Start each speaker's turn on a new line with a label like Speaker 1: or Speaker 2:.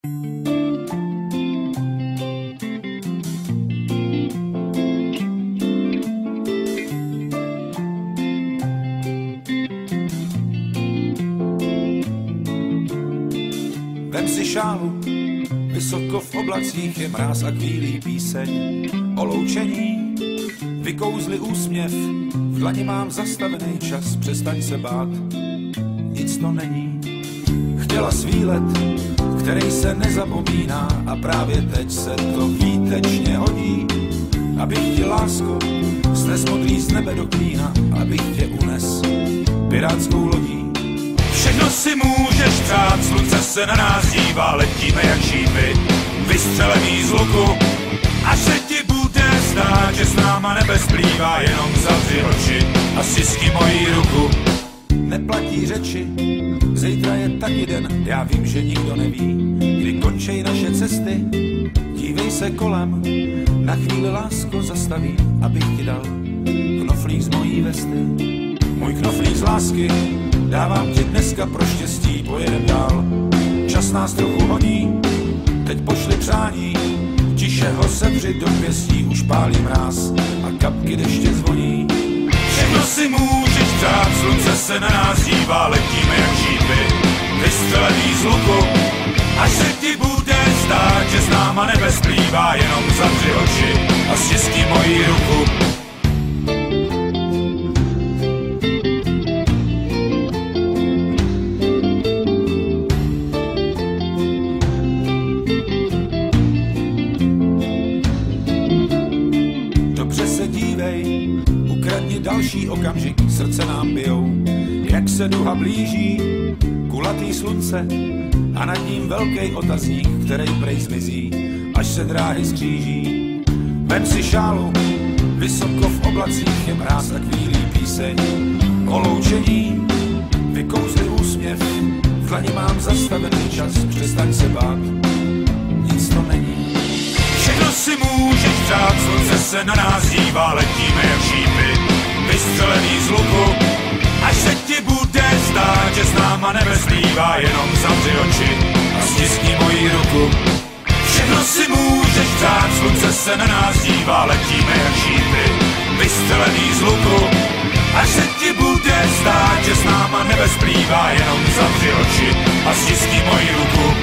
Speaker 1: Vem si šálu, vysoko v oblacích je mráz a chvílí píseň o loučení. Vykouzli úsměv, v dlani mám zastavený čas, přestaň se bát, nic to není. Chtěla svílet, který se nezapomíná a právě teď se to výtečně hodí. Abych ti, lásko, snes modlí z nebe do klína, abych tě unes pirátskou lodí. Všechno si můžeš přát, slunce se na nás dívá, letíme jak šípy, vystřelený z luku. Až se ti bude zdát, že s náma nebe splývá, jenom zavři oči a stiskni moji ruku. Neplatí řeči, zítra je taky den, já vím, že nikdo neví, kdy končí naše cesty. Dívej se kolem, na chvíli, lásko, zastaví, abych ti dal knoflík z mojí vesty. Můj knoflík z lásky dávám ti dneska pro štěstí, pojedem dál. Čas nás trochu honí, teď pošli přání, tiše ho sevři do pěstí, už pálí mráz a kapky deště zvoní. Všechno si můžeš přát, slunce se na nás dívá, letíme jak šípy, vystřelený z luku. Až se ti bude zdát, že s náma nebe splývá, jenom zavři oči a stiskni moji ruku. Dobře se dívej, ukradni další okamžik, srdce nám bijou, jak se duha blíží, kulatý slunce a nad ním velký otazník, který prej zmizí, až se dráhy skříží. Vem si šálu, vysoko v oblacích je mráz a chvílí píseň o loučení. Vykouzli úsměv, v dlani mám zastavený čas, přestaň se bát, nic to není. Všechno si můžeš přát, slunce se na nás dívá, letíme jak šípy, vystřelený z luku. Až se ti bude zdát, že s náma nebe splývá, jenom zavři oči a stiskni moji ruku. Všechno si můžeš přát, slunce se na nás dívá, letíme jak šípy, vystřelený z luku. Až se ti bude zdát, že s náma nebe splývá, jenom zavři oči a stiskni moji ruku.